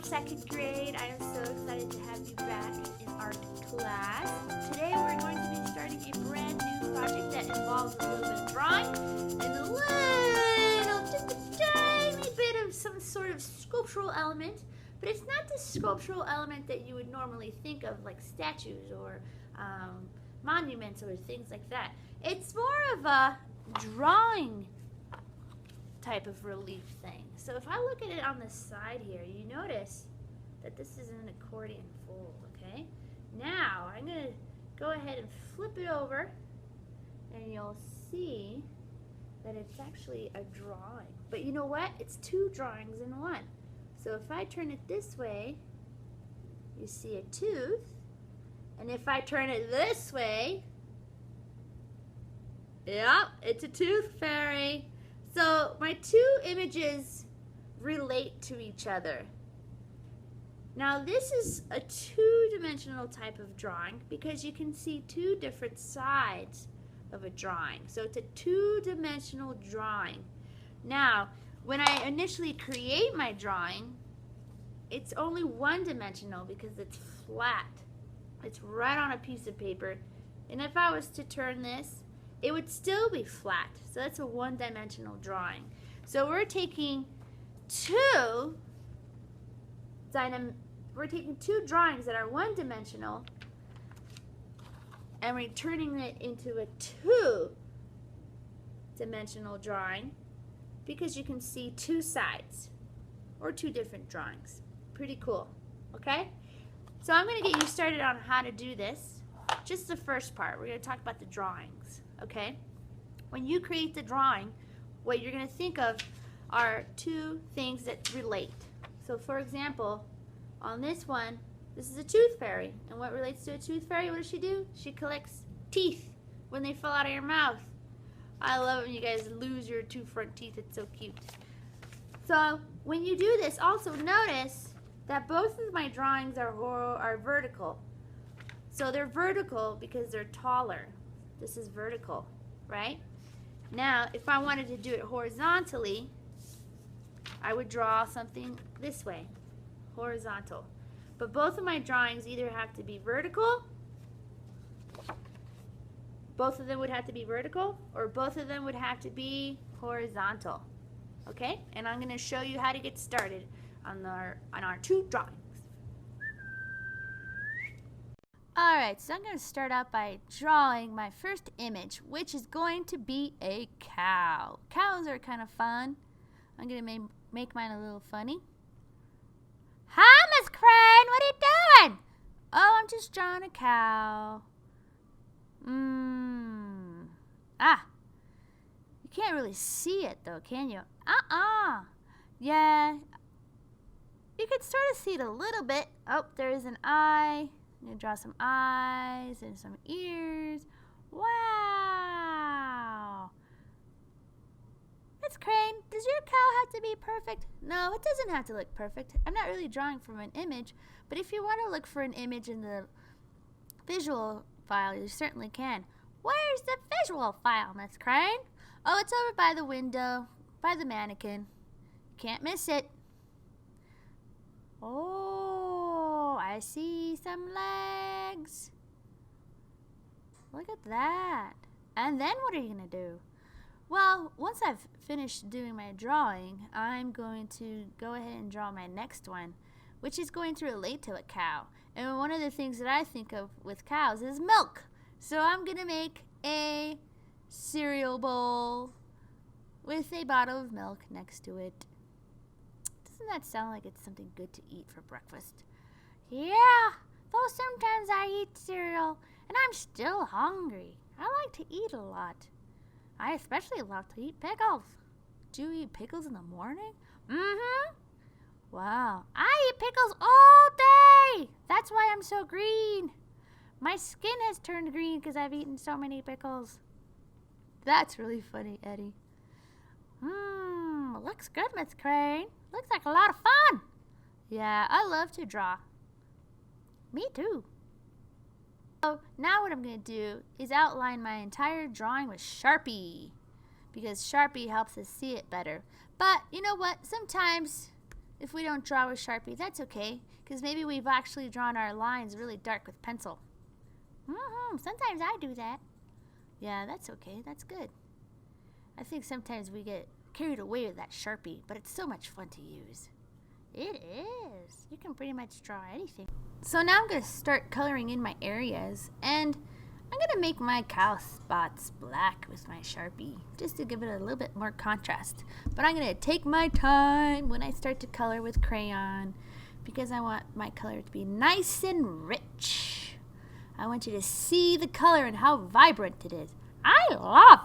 second grade. I am so excited to have you back in our class. Today we're going to be starting a brand new project that involves a little bit of drawing and just a tiny bit of some sort of sculptural element. But it's not the sculptural element that you would normally think of, like statues or monuments or things like that. It's more of a drawing type of relief thing. So if I look at it on the side here, you notice that this is an accordion fold, okay? Now I'm going to go ahead and flip it over and you'll see that it's actually a drawing. But you know what? It's two drawings in one. So if I turn it this way, you see a tooth. And if I turn it this way, yep, it's a tooth fairy. So my two images relate to each other. Now this is a two-dimensional type of drawing because you can see two different sides of a drawing. So it's a two-dimensional drawing. Now, when I initially create my drawing, it's only one-dimensional because it's flat. It's right on a piece of paper. And if I was to turn this, it would still be flat. So that's a one-dimensional drawing. So we're taking two drawings that are one-dimensional and we're turning it into a two-dimensional drawing because you can see two sides or two different drawings. Pretty cool, okay? So I'm going to get you started on how to do this. Just the first part. We're going to talk about the drawings. Okay? When you create the drawing, what you're going to think of are two things that relate. So for example, on this one, this is a tooth fairy. And what relates to a tooth fairy? What does she do? She collects teeth when they fall out of your mouth. I love it when you guys lose your two front teeth. It's so cute. So when you do this, also notice that both of my drawings are vertical. So they're vertical because they're taller. This is vertical, right? Now, if I wanted to do it horizontally, I would draw something this way, horizontal. But both of my drawings either have to be vertical, both of them would have to be vertical, or both of them would have to be horizontal. Okay? And I'm going to show you how to get started on our two drawings. Alright, so I'm going to start out by drawing my first image, which is going to be a cow. Cows are kind of fun. I'm going to make mine a little funny. Hi, Miss Crane, what are you doing? Oh, I'm just drawing a cow. You can't really see it though, can you? Yeah. You can sort of see it a little bit. Oh, there's an eye. I'm going to draw some eyes and some ears. Wow! Miss Crane, does your cow have to be perfect? No, it doesn't have to look perfect. I'm not really drawing from an image, but if you want to look for an image in the visual file, you certainly can. Where's the visual file, Miss Crane? Oh, it's over by the window, by the mannequin. Can't miss it. Oh, I see some legs. Look at that. And then what are you going to do? Well, once I've finished doing my drawing, I'm going to go ahead and draw my next one, which is going to relate to a cow. And one of the things that I think of with cows is milk. So I'm going to make a cereal bowl with a bottle of milk next to it. Doesn't that sound like it's something good to eat for breakfast? Yeah, though sometimes I eat cereal and I'm still hungry. I like to eat a lot. I especially love to eat pickles. Do you eat pickles in the morning? Mm-hmm. Wow, I eat pickles all day. That's why I'm so green. My skin has turned green because I've eaten so many pickles. That's really funny, Eddie. Looks good, Miss Crane. Looks like a lot of fun. Yeah, I love to draw. Me too. So now what I'm going to do is outline my entire drawing with Sharpie because Sharpie helps us see it better. But you know what? Sometimes if we don't draw with Sharpie. That's okay, because maybe we've actually drawn our lines really dark with pencil. Sometimes I do that. Yeah, that's okay. That's good. I think sometimes we get carried away with that Sharpie, but it's so much fun to use. It is. You can pretty much draw anything. So now I'm going to start coloring in my areas, and I'm going to make my cow spots black with my Sharpie, just to give it a little bit more contrast. But I'm going to take my time when I start to color with crayon, because I want my color to be nice and rich. I want you to see the color and how vibrant it is. I love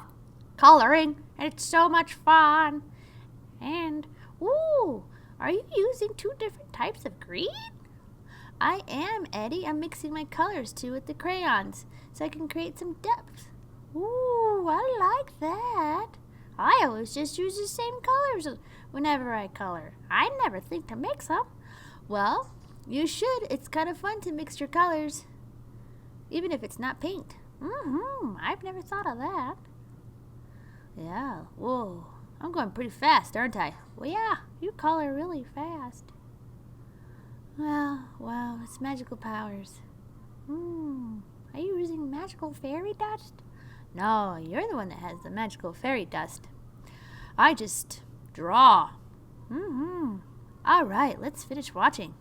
coloring, and it's so much fun. And, ooh, are you using 2 different types of green? I am, Eddie. I'm mixing my colors too with the crayons so I can create some depth. Ooh, I like that. I always just use the same colors whenever I color. I never think to mix them. Well, you should. It's kind of fun to mix your colors, even if it's not paint. I've never thought of that. Yeah, whoa. I'm going pretty fast, aren't I? Well, yeah, you color really fast. Well, wow, it's magical powers. Are you using magical fairy dust? No, you're the one that has the magical fairy dust. I just draw. All right, let's finish watching.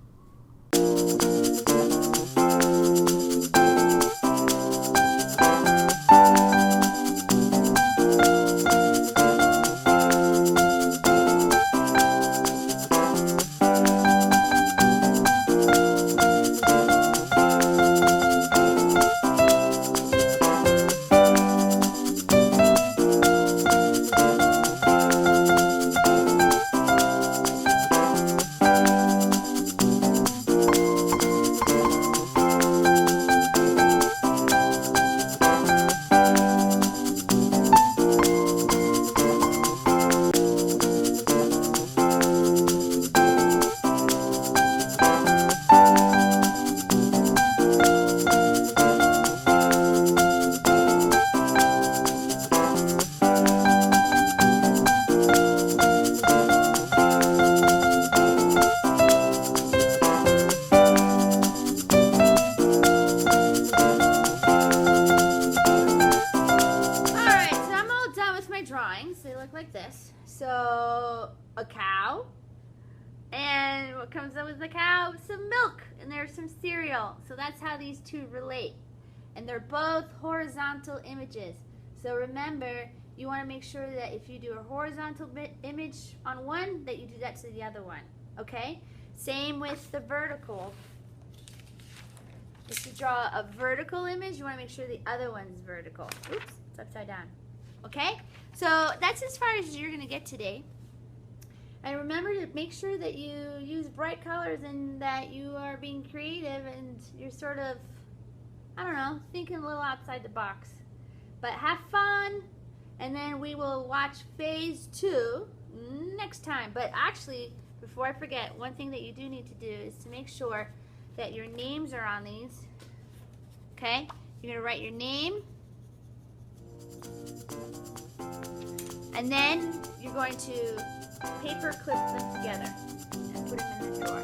Like this. So a cow, and what comes up with the cow? Some milk, and there's some cereal. So that's how these two relate, and they're both horizontal images. So remember, you want to make sure that if you do a horizontal image on one, that you do that to the other one. Okay, same with the vertical. If you draw a vertical image, you want to make sure the other one's vertical. Oops, it's upside down. Okay, so that's as far as you're going to get today. And remember to make sure that you use bright colors and that you are being creative and you're sort of, I don't know, thinking a little outside the box. But have fun, and then we will watch phase 2 next time. But actually, before I forget, one thing that you do need to do is to make sure that your names are on these. Okay, you're going to write your name. And then you're going to paper clip them together and put them in the drawer.